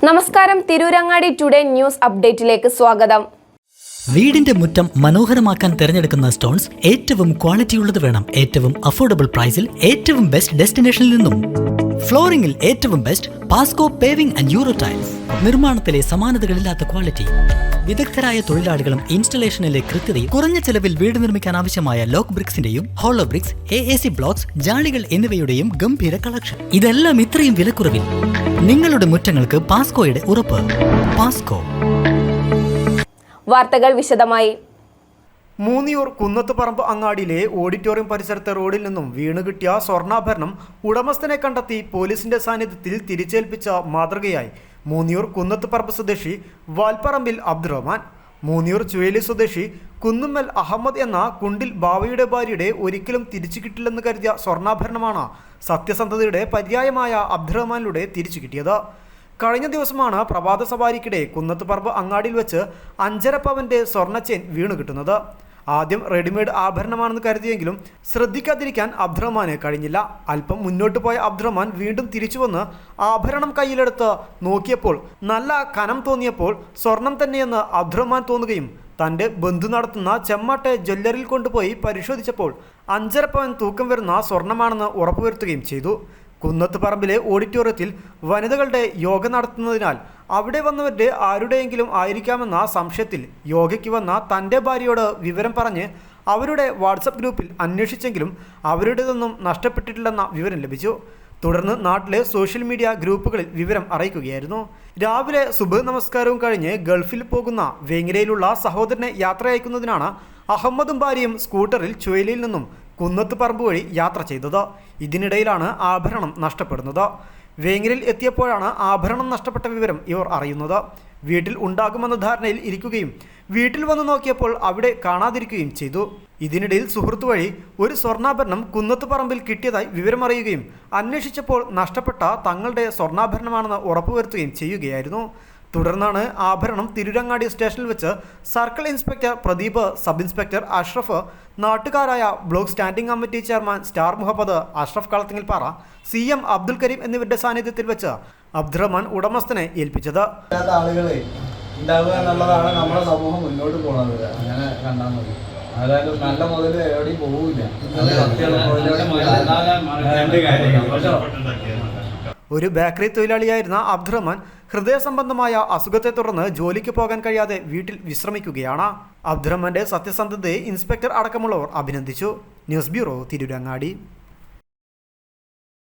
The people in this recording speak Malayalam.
നമസ്കാരം, തിരൂരങ്ങാടി ടുഡേ ന്യൂസ് അപ്ഡേറ്റിലേക്ക് സ്വാഗതം. വീടിന്റെ മുറ്റം മനോഹരമാക്കാൻ തിരഞ്ഞെടുക്കുന്ന സ്റ്റോൺസ് ഏറ്റവും ക്വാളിറ്റിയുള്ളത് വേണം. ഏറ്റവും അഫോർഡബിൾ പ്രൈസിൽ ഏറ്റവും ബെസ്റ്റ് ഡെസ്റ്റിനേഷനിൽ നിന്നും. ഫ്ലോറിംഗിൽ ഏറ്റവും best Pasco paving and euro tiles. നിർമ്മാണത്തിലെ സമാനതകളില്ലാത്ത ക്വാളിറ്റി, വിദഗ്ധരായ തൊഴിലാളികളും ഇൻസ്റ്റലേഷനിലെ കൃത്യതയും, കുറഞ്ഞ ചെലവിൽ വീട് നിർമ്മിക്കാൻ ആവശ്യമായ ലോക്ക് ബ്രിക്സിന്റെയും ഹോളോ ബ്രിക്സ്, AAC ബ്ലോക്സ്, ജാളികൾ എന്നിവയുടെയും ഗംഭീര കളക്ഷൻ. ഇതെല്ലാം ഇത്രയും വിലക്കുറവിൽ. നിങ്ങളുടെ മുറ്റങ്ങൾക്ക് പാസ്കോയുടെ ഉറപ്പ്. പാസ്കോ. വാർത്തകൾ വിശദമായി. മൂന്നിയൂർ കുന്നത്തുപറമ്പ് അങ്ങാടിയിലെ ഓഡിറ്റോറിയം പരിസരത്തെ റോഡിൽ നിന്നും വീണുകിട്ടിയ സ്വർണ്ണാഭരണം ഉടമസ്ഥനെ കണ്ടെത്തി പോലീസിന്റെ സാന്നിധ്യത്തിൽ തിരിച്ചേൽപ്പിച്ച മാതൃകയായി മൂന്നിയൂർ കുന്നത്തുപറമ്പ് സ്വദേശി വാൽപ്പറമ്പിൽ അബ്ദുറഹ്മാൻ, മൂന്നിയൂർ ചുവേലി സ്വദേശി കുന്നുമ്മൽ അഹമ്മദ് എന്ന കുണ്ടിൽ ബാവയുടെ ഭാര്യയുടെ ഒരിക്കലും തിരിച്ചു കിട്ടില്ലെന്ന് കരുതിയ സ്വർണ്ണാഭരണമാണ് സത്യസന്ധതയുടെ പര്യായമായ അബ്ദുറഹ്മാനിലൂടെ തിരിച്ചു കിട്ടിയത്. കഴിഞ്ഞ ദിവസമാണ് പ്രഭാത സവാരിക്കിടെ കുന്നത്തുപറമ്പ് അങ്ങാടിയിൽ വെച്ച് 5.5 പവന്റെ സ്വർണ്ണ ചെയിൻ വീണു കിട്ടുന്നത്. ആദ്യം റെഡിമെയ്ഡ് ആഭരണമാണെന്ന് കരുതിയെങ്കിലും ശ്രദ്ധിക്കാതിരിക്കാൻ അബ്ദുറഹ്മാന് കഴിഞ്ഞില്ല. അല്പം മുന്നോട്ട് പോയ അബ്ദുറഹ്മാൻ വീണ്ടും തിരിച്ചു വന്ന് ആഭരണം കയ്യിലെടുത്ത് നോക്കിയപ്പോൾ നല്ല കനം തോന്നിയപ്പോൾ സ്വർണം തന്നെയെന്ന് അബ്ദുറഹ്മാൻ തോന്നുകയും തൻ്റെ ബന്ധു നടത്തുന്ന ചെമ്മാട്ടെ ജ്വല്ലറിയിൽ കൊണ്ടുപോയി പരിശോധിച്ചപ്പോൾ 5.5 പവൻ തൂക്കം വരുന്ന സ്വർണ്ണമാണെന്ന് ഉറപ്പുവരുത്തുകയും ചെയ്തു. കുന്നത്തുപറമ്പിലെ ഓഡിറ്റോറിയത്തിൽ വനിതകളുടെ യോഗ നടത്തുന്നതിനാൽ അവിടെ വന്നവരുടെ ആരുടെയെങ്കിലും ആയിരിക്കാമെന്ന സംശയത്തിൽ യോഗയ്ക്ക് വന്ന തൻ്റെ ഭാര്യയോട് വിവരം പറഞ്ഞ് അവരുടെ വാട്സപ്പ് ഗ്രൂപ്പിൽ അന്വേഷിച്ചെങ്കിലും അവരുടേതൊന്നും നഷ്ടപ്പെട്ടിട്ടില്ലെന്ന വിവരം ലഭിച്ചു. തുടർന്ന് നാട്ടിലെ സോഷ്യൽ മീഡിയ ഗ്രൂപ്പുകളിൽ വിവരം അറിയിക്കുകയായിരുന്നു. രാവിലെ സുബഹ് നമസ്കാരവും കഴിഞ്ഞ് ഗൾഫിൽ പോകുന്ന വേങ്ങരയിലുള്ള സഹോദരനെ യാത്ര അയക്കുന്നതിനാണ് അഹമ്മദും ഭാര്യയും സ്കൂട്ടറിൽ ചുവലിയിൽ നിന്നും കുന്നത്തുപറമ്പ് വഴി യാത്ര ചെയ്തത്. ഇതിനിടയിലാണ് ആഭരണം നഷ്ടപ്പെടുന്നത്. വേങ്ങരയിൽ എത്തിയപ്പോഴാണ് ആഭരണം നഷ്ടപ്പെട്ട വിവരം ഇവർ അറിയുന്നത്. വീട്ടിൽ ഉണ്ടാകുമെന്ന ധാരണയിൽ ഇരിക്കുകയും വീട്ടിൽ വന്നു നോക്കിയപ്പോൾ അവിടെ കാണാതിരിക്കുകയും ചെയ്തു. ഇതിനിടയിൽ സുഹൃത്തു വഴി ഒരു സ്വർണ്ണാഭരണം കുന്നത്തുപറമ്പിൽ കിട്ടിയതായി വിവരമറിയുകയും അന്വേഷിച്ചപ്പോൾ നഷ്ടപ്പെട്ട തങ്ങളുടെ സ്വർണ്ണാഭരണമാണെന്ന് ഉറപ്പുവരുത്തുകയും ചെയ്യുകയായിരുന്നു. തുടർന്നാണ് ആഭരണം തിരൂരങ്ങാടി സ്റ്റേഷനിൽ വെച്ച് circle inspector Pradeep, sub inspector Ashraf, നാട്ടുകാരായ block standing committee chairman star Muhammad, Ashraf Kalathingalpara, CM Abdul Karim എന്നിവരുടെ സാന്നിധ്യത്തിൽ വെച്ച് അബ്ദുറഹ്മാൻ ഉടമസ്ഥനെ ഏൽപ്പിച്ചത്. ആളുകളെ ഉണ്ടാവുക എന്നുള്ളതാണ് നമ്മുടെ സമൂഹം മുന്നോട്ട് പോകുന്നത്. അങ്ങനെ കണ്ടാൽ മതി. അതായത് നല്ല മുതൽ എവിടെയും പോവില്ല. ഒരു ബേക്കറി തൊഴിലാളിയായിരുന്ന അബ്ദുറഹ്മാൻ ഹൃദയ സംബന്ധമായ അസുഖത്തെ തുടർന്ന് ജോലിക്ക് പോകാൻ കഴിയാതെ വീട്ടിൽ വിശ്രമിക്കുകയാണ്. അബ്ദുറഹ്മാന്റെ സത്യസന്ധതയെ ഇൻസ്പെക്ടർ അടക്കമുള്ളവർ അഭിനന്ദിച്ചു. News bureau, Tirurangadi.